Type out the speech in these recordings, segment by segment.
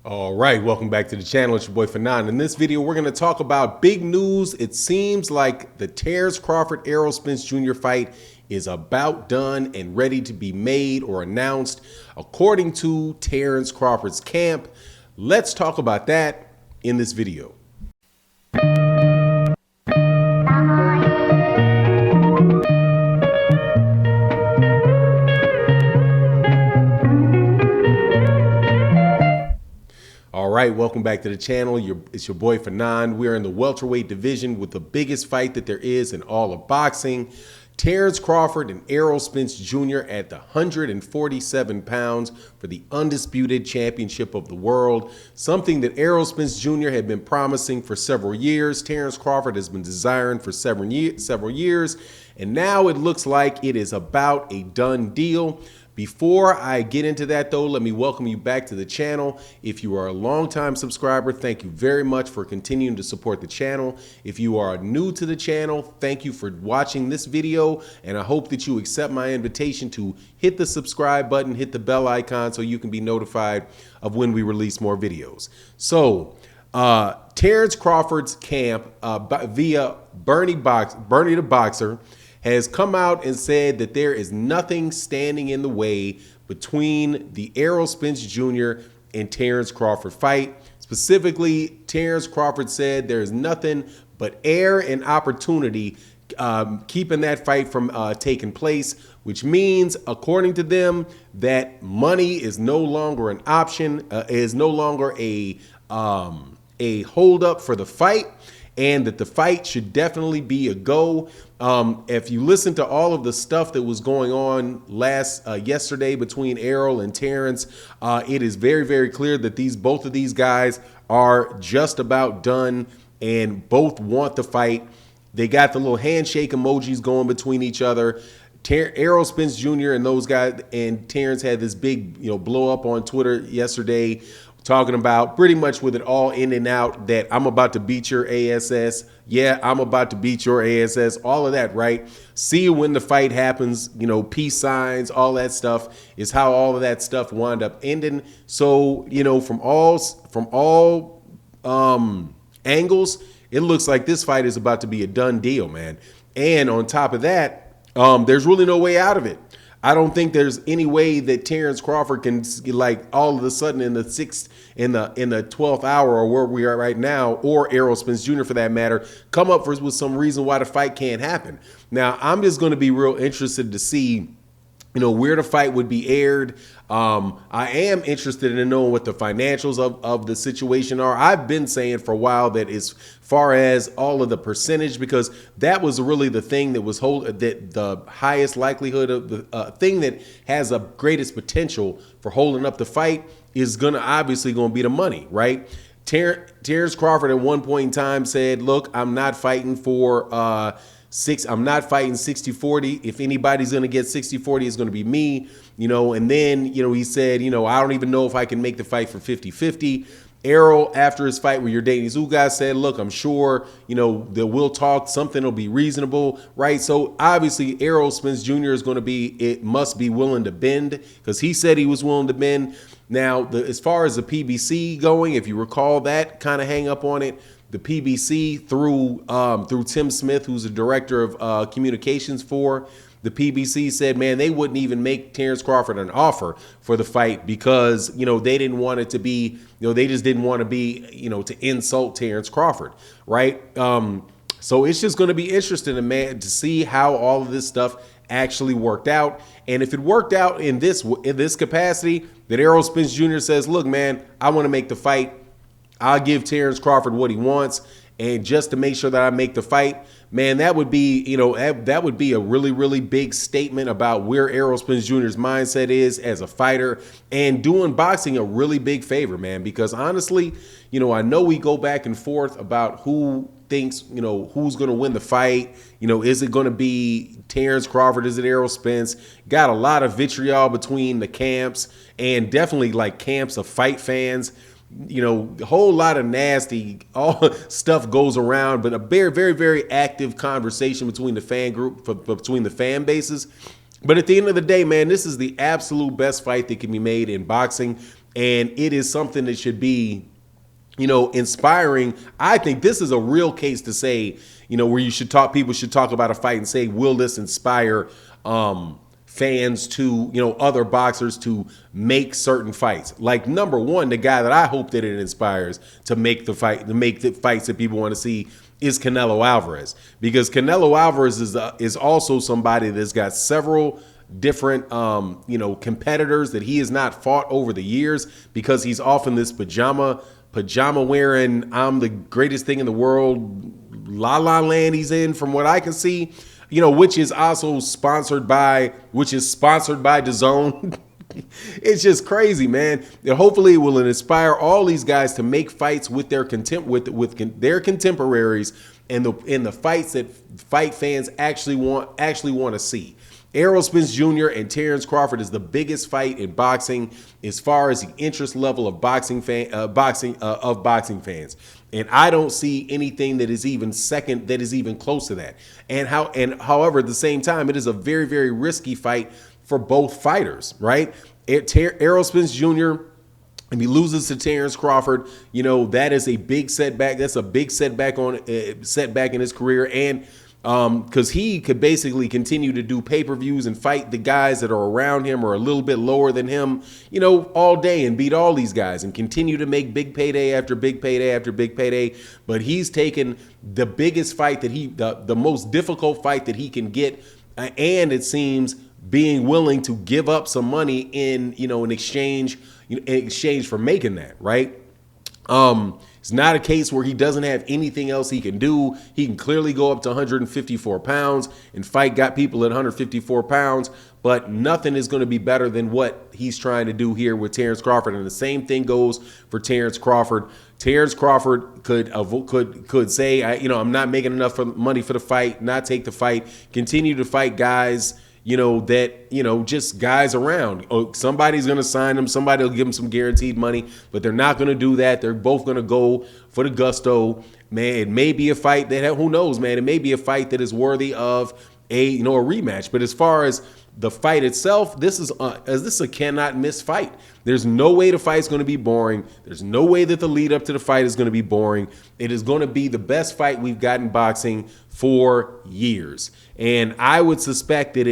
All right, welcome back to the channel. It's your boy Fanon. In this video, we're going to talk about big news. It seems like the Terence Crawford Errol Spence Jr. fight is about done and ready to be made or announced, according to Terence Crawford's camp. Let's talk about that in this video. All right, welcome back to the channel. It's your boy Fanon. We're in the welterweight division with the biggest fight that there is in all of boxing. Terence Crawford and Errol Spence Jr. at the 147 pounds for the undisputed championship of the world. Something that Errol Spence Jr. had been promising for several years. Terence Crawford has been desiring for several years. And now it looks like it is about a done deal. Before I get into that, though, let me welcome you back to the channel. If you are a longtime subscriber, thank you very much for continuing to support the channel. If you are new to the channel, thank you for watching this video, and I hope that you accept my invitation to hit the subscribe button, hit the bell icon so you can be notified of when we release more videos. So, Terence Crawford's camp via Bernie the Boxer has come out and said that there is nothing standing in the way between the Errol Spence Jr. and Terence Crawford fight. Specifically, Terence Crawford said there is nothing but air and opportunity keeping that fight from taking place, which means, according to them, that money is no longer an option, is no longer a holdup for the fight, and that the fight should definitely be a go. If you listen to all of the stuff that was going on yesterday between Errol and Terence, it is very, very clear that both of these guys are just about done and both want the fight. They got the little handshake emojis going between each other. Errol Spence Jr. and those guys and Terence had this big, blow up on Twitter yesterday, talking about pretty much with it all in and out that I'm about to beat your ASS. Yeah, I'm about to beat your ASS. All of that, right? See you when the fight happens. Peace signs, all that stuff is how all of that stuff wound up ending. So, from all angles, it looks like this fight is about to be a done deal, man. And on top of that, there's really no way out of it. I don't think there's any way that Terence Crawford can, like, all of a sudden in the 12th hour or where we are right now, or Errol Spence Jr. for that matter, come up with some reason why the fight can't happen. Now, I'm just going to be real interested to see, where the fight would be aired. I am interested in knowing what the financials of the situation are. I've been saying for a while that as far as all of the percentage, because that was really the thing that was the highest likelihood of the thing that has the greatest potential for holding up the fight is obviously going to be the money, right? Terence Crawford at one point in time said, look, I'm not fighting for I'm not fighting 60-40. If anybody's going to get 60-40, it's going to be me, and then, he said, I don't even know if I can make the fight for 50-50. Errol, after his fight with Yordenis Ugas, said, look, I'm sure, that we'll talk, something will be reasonable, right? So obviously Errol Spence Jr. is going to must be willing to bend, because he said he was willing to bend. Now, as far as the PBC going, if you recall that kind of hang up on it, the PBC through Tim Smith, who's the director of communications for the PBC, said, man, they wouldn't even make Terence Crawford an offer for the fight because, they didn't want it to be, they just didn't want to be, to insult Terence Crawford, right? So it's just going to be interesting, to see how all of this stuff actually worked out. And if it worked out in this capacity, that Errol Spence Jr. says, look, man, I want to make the fight. I'll give Terence Crawford what he wants, and just to make sure that I make the fight, man, that would be, that would be a really, really big statement about where Errol Spence Jr.'s mindset is as a fighter, and doing boxing a really big favor, man, because honestly, I know we go back and forth about who thinks, who's going to win the fight. Is it going to be Terence Crawford? Is it Errol Spence? Got a lot of vitriol between the camps, and definitely like camps of fight fans. A whole lot of nasty stuff goes around, but a very, very, very active conversation between the fan group, between the fan bases. But at the end of the day, man, this is the absolute best fight that can be made in boxing. and it is something that should be, inspiring. I think this is a real case to say, where people should talk about a fight and say, will this inspire fans to, other boxers to make certain fights? Like, number one, the guy that I hope that it inspires to make the fights that people want to see is Canelo Alvarez, because Canelo Alvarez is also somebody that's got several different competitors that he has not fought over the years, because he's often this pajama wearing, I'm the greatest thing in the world, la la land he's in, from what I can see, which is sponsored by DAZN. It's just crazy, man. And hopefully it will inspire all these guys to make fights with their their contemporaries, and the fights that fight fans actually want to see. Errol Spence Jr. and Terence Crawford is the biggest fight in boxing as far as the interest level of boxing fans. And I don't see anything that is even close to that. However, at the same time, it is a very, very risky fight for both fighters, right? Errol Spence Jr., if he loses to Terence Crawford, that is a big setback. That's a big setback in his career, and because he could basically continue to do pay-per-views and fight the guys that are around him or a little bit lower than him, all day, and beat all these guys and continue to make big payday after big payday after big payday. But he's taken the biggest fight the most difficult fight that he can get, and it seems being willing to give up some money in exchange for making that, right? It's not a case where he doesn't have anything else he can do. He can clearly go up to 154 pounds and fight people at 154 pounds, but nothing is going to be better than what he's trying to do here with Terence Crawford. And the same thing goes for Terence Crawford. Terence Crawford could say, I'm not making enough money for the fight, not take the fight, continue to fight guys, just guys around. Somebody's going to sign them. Somebody will give them some guaranteed money, but they're not going to do that. They're both going to go for the gusto. Man, it may be a fight who knows, man? It may be a fight that is worthy of a rematch. But as far as the fight itself, this is a cannot miss fight. There's no way the fight's going to be boring. There's no way that the lead up to the fight is going to be boring. It is going to be the best fight we've got in boxing for years. And I would suspect that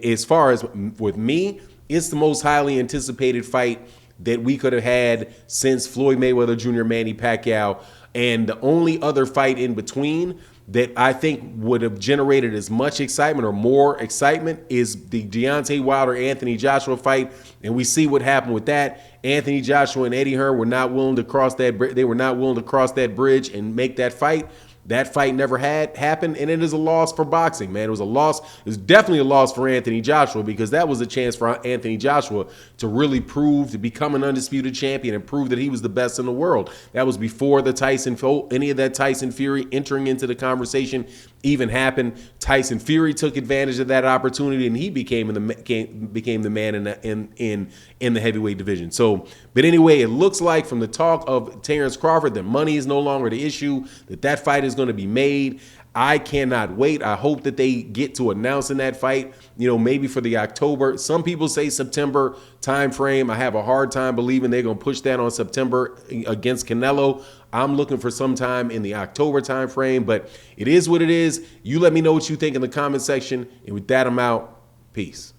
as far as with me, it's the most highly anticipated fight that we could have had since Floyd Mayweather Jr., Manny Pacquiao. And the only other fight in between that I think would have generated as much excitement or more excitement is the Deontay Wilder-Anthony Joshua fight. And we see what happened with that. Anthony Joshua and Eddie Hearn were not willing to cross that bridge and make that fight. That fight never happened, and it is a loss for boxing, man. It was a loss. It was definitely a loss for Anthony Joshua, because that was a chance for Anthony Joshua to really to become an undisputed champion and prove that he was the best in the world. That was before any of that Tyson Fury entering into the conversation even happened. Tyson Fury took advantage of that opportunity, and he became the man in the heavyweight division. So, but anyway, it looks like from the talk of Terence Crawford that money is no longer the issue, that fight is going to be made. I cannot wait. I hope that they get to announcing that fight, maybe for the October. Some people say September time frame. I have a hard time believing they're going to push that on September against Canelo. I'm looking for some time in the October time frame, but it is what it is. You let me know what you think in the comment section. And with that, I'm out. Peace.